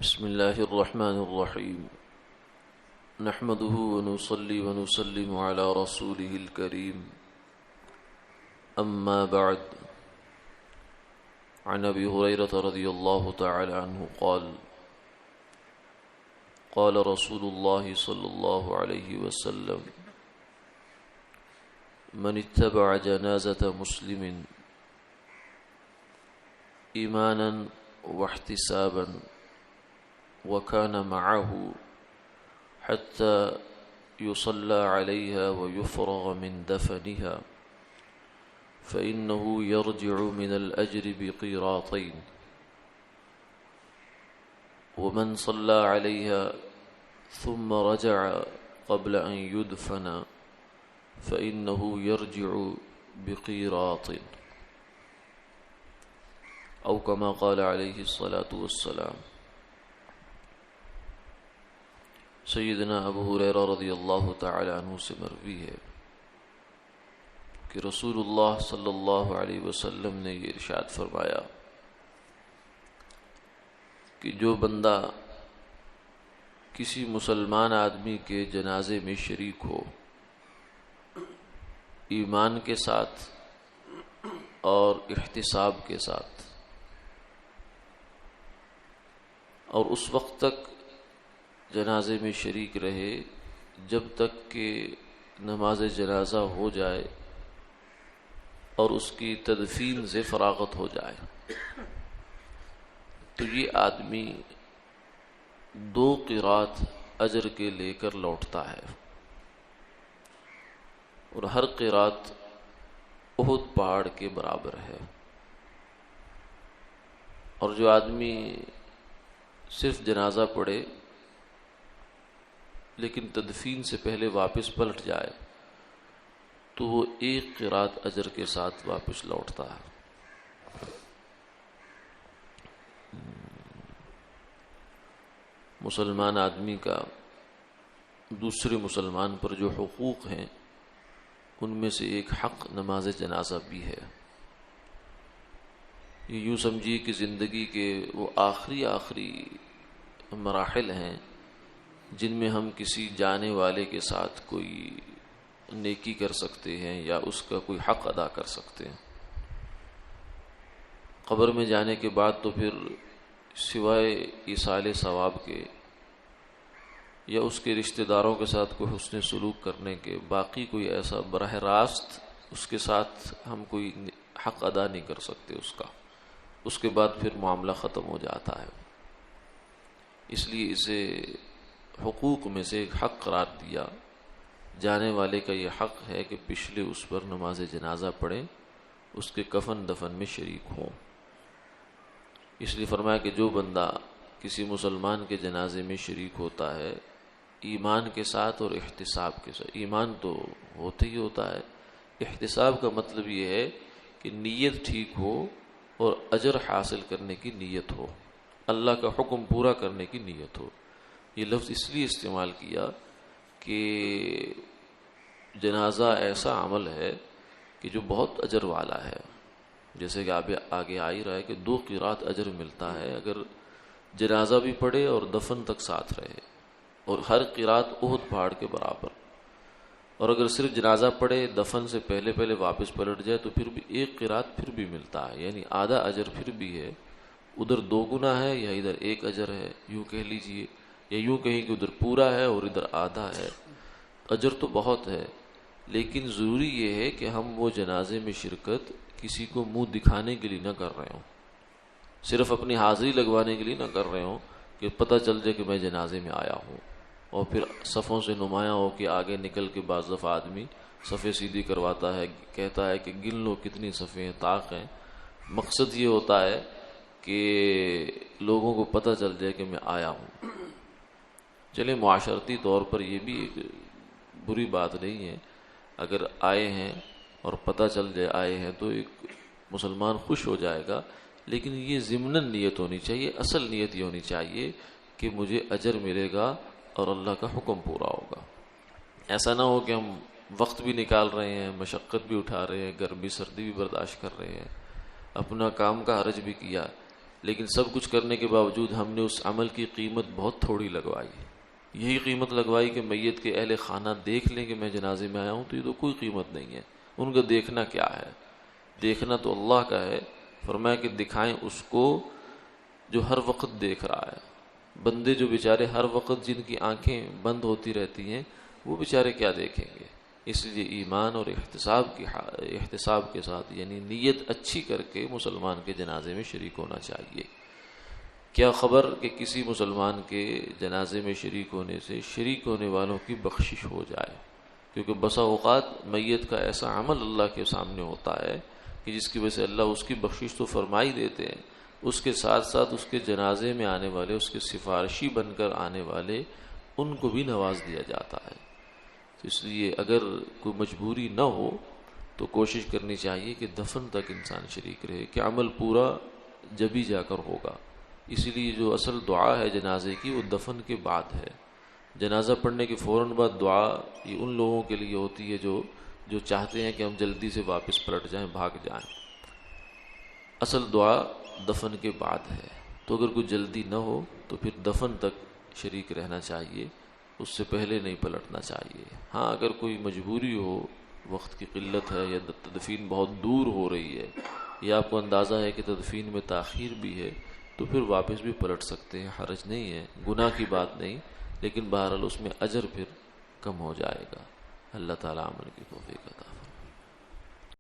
بسم الله الرحمن الرحيم نحمده ونصلي ونسلم على رسوله الكريم أما بعد عن أبي هريرة رضي الله تعالى عنه قال قال رسول الله صلى الله عليه وسلم من اتبع جنازة مسلم إيمانا واحتسابا وكان معه حتى يصلى عليها ويفرغ من دفنها فإنه يرجع من الأجر بقيراطين ومن صلى عليها ثم رجع قبل أن يدفن فإنه يرجع بقيراط أو كما قال عليه الصلاة والسلام۔ سیدنا ابو ہریرہ رضی اللہ تعالی عنہ سے مروی ہے کہ رسول اللہ صلی اللہ علیہ وسلم نے یہ ارشاد فرمایا کہ جو بندہ کسی مسلمان آدمی کے جنازے میں شریک ہو ایمان کے ساتھ اور احتساب کے ساتھ، اور اس وقت تک جنازے میں شریک رہے جب تک کہ نماز جنازہ ہو جائے اور اس کی تدفین سے فراغت ہو جائے، تو یہ آدمی 2 قرات اجر کے لے کر لوٹتا ہے، اور ہر قرات احد پہاڑ کے برابر ہے۔ اور جو آدمی صرف جنازہ پڑھے لیکن تدفین سے پہلے واپس پلٹ جائے تو وہ 1 قرات اجر کے ساتھ واپس لوٹتا ہے۔ مسلمان آدمی کا دوسرے مسلمان پر جو حقوق ہیں ان میں سے ایک حق نماز جنازہ بھی ہے۔ یہ یوں سمجھیے کہ زندگی کے وہ آخری مراحل ہیں جن میں ہم کسی جانے والے کے ساتھ کوئی نیکی کر سکتے ہیں یا اس کا کوئی حق ادا کر سکتے ہیں۔ قبر میں جانے کے بعد تو پھر سوائے ایصال ثواب کے یا اس کے رشتہ داروں کے ساتھ کوئی حسن سلوک کرنے کے باقی کوئی ایسا براہ راست اس کے ساتھ ہم کوئی حق ادا نہیں کر سکتے اس کے بعد پھر معاملہ ختم ہو جاتا ہے۔ اس لیے اسے حقوق میں سے ایک حق قرار دیا۔ جانے والے کا یہ حق ہے کہ پچھلے اس پر نماز جنازہ پڑھیں، اس کے کفن دفن میں شریک ہوں۔ اس لیے فرمایا کہ جو بندہ کسی مسلمان کے جنازے میں شریک ہوتا ہے ایمان کے ساتھ اور احتساب کے ساتھ، ایمان تو ہوتا ہی ہوتا ہے، احتساب کا مطلب یہ ہے کہ نیت ٹھیک ہو اور اجر حاصل کرنے کی نیت ہو، اللہ کا حکم پورا کرنے کی نیت ہو۔ یہ لفظ اس لیے استعمال کیا کہ جنازہ ایسا عمل ہے کہ جو بہت اجر والا ہے، جیسے کہ آگے آ ہی رہا ہے کہ 2 قرات اجر ملتا ہے اگر جنازہ بھی پڑھے اور دفن تک ساتھ رہے، اور ہر قرات احد پہاڑ کے برابر۔ اور اگر صرف جنازہ پڑھے دفن سے پہلے واپس پلٹ جائے تو پھر بھی 1 قرات پھر بھی ملتا ہے، یعنی آدھا اجر پھر بھی ہے۔ ادھر 2 گنا ہے یا ادھر 1 اجر ہے، یوں کہہ لیجئے، یا یوں کہیں کہ ادھر پورا ہے اور ادھر آدھا ہے۔ اجر تو بہت ہے، لیکن ضروری یہ ہے کہ ہم وہ جنازے میں شرکت کسی کو منہ دکھانے کے لیے نہ کر رہے ہوں، صرف اپنی حاضری لگوانے کے لیے نہ کر رہے ہوں کہ پتہ چل جائے کہ میں جنازے میں آیا ہوں، اور پھر صفوں سے نمایاں ہو کہ آگے نکل کے بعض دفعہ آدمی صفیں سیدھی کرواتا ہے، کہتا ہے کہ گن لو کتنی صفیں ہیں، طاق ہیں۔ مقصد یہ ہوتا ہے کہ لوگوں کو پتہ چل جائے کہ میں آیا ہوں۔ چلے معاشرتی طور پر یہ بھی ایک بری بات نہیں ہے، اگر آئے ہیں اور پتہ چل جائے آئے ہیں تو ایک مسلمان خوش ہو جائے گا، لیکن یہ ضمناً نیت ہونی چاہیے، اصل نیت یہ ہونی چاہیے کہ مجھے اجر ملے گا اور اللہ کا حکم پورا ہوگا۔ ایسا نہ ہو کہ ہم وقت بھی نکال رہے ہیں، مشقت بھی اٹھا رہے ہیں، گرمی سردی بھی برداشت کر رہے ہیں، اپنا کام کا حرج بھی کیا، لیکن سب کچھ کرنے کے باوجود ہم نے اس عمل کی قیمت بہت تھوڑی لگوائی. یہی قیمت لگوائی کہ میت کے اہل خانہ دیکھ لیں کہ میں جنازے میں آیا ہوں، تو یہ تو کوئی قیمت نہیں ہے. ان کا دیکھنا کیا ہے؟ دیکھنا تو اللہ کا ہے. فرمایا کہ دکھائیں اس کو جو ہر وقت دیکھ رہا ہے. بندے جو بیچارے ہر وقت جن کی آنکھیں بند ہوتی رہتی ہیں، وہ بیچارے کیا دیکھیں گے؟ اس لیے ایمان اور احتساب کے ساتھ، یعنی نیت اچھی کر کے مسلمان کے جنازے میں شریک ہونا چاہیے. کیا خبر کہ کسی مسلمان کے جنازے میں شریک ہونے سے شریک ہونے والوں کی بخشش ہو جائے، کیونکہ بسا اوقات میت کا ایسا عمل اللہ کے سامنے ہوتا ہے کہ جس کی وجہ سے اللہ اس کی بخشش تو فرما ہی دیتے ہیں، اس کے ساتھ ساتھ اس کے جنازے میں آنے والے، اس کے سفارشی بن کر آنے والے، ان کو بھی نواز دیا جاتا ہے. اس لیے اگر کوئی مجبوری نہ ہو تو کوشش کرنی چاہیے کہ دفن تک انسان شریک رہے، کہ عمل پورا جبھی جا کر ہوگا. اسی لیے جو اصل دعا ہے جنازے کی وہ دفن کے بعد ہے. جنازہ پڑھنے کے فوراً بعد دعا یہ ان لوگوں کے لیے ہوتی ہے جو چاہتے ہیں کہ ہم جلدی سے واپس پلٹ جائیں، بھاگ جائیں. اصل دعا دفن کے بعد ہے. تو اگر کوئی جلدی نہ ہو تو پھر دفن تک شریک رہنا چاہیے، اس سے پہلے نہیں پلٹنا چاہیے. ہاں اگر کوئی مجبوری ہو، وقت کی قلت ہے یا تدفین بہت دور ہو رہی ہے، یا آپ کو اندازہ ہے کہ تدفین میں تاخیر بھی ہے، تو پھر واپس بھی پلٹ سکتے ہیں، حرج نہیں ہے، گناہ کی بات نہیں، لیکن بہرحال اس میں اجر پھر کم ہو جائے گا. اللہ تعالیٰ عمل کی توفیق عطا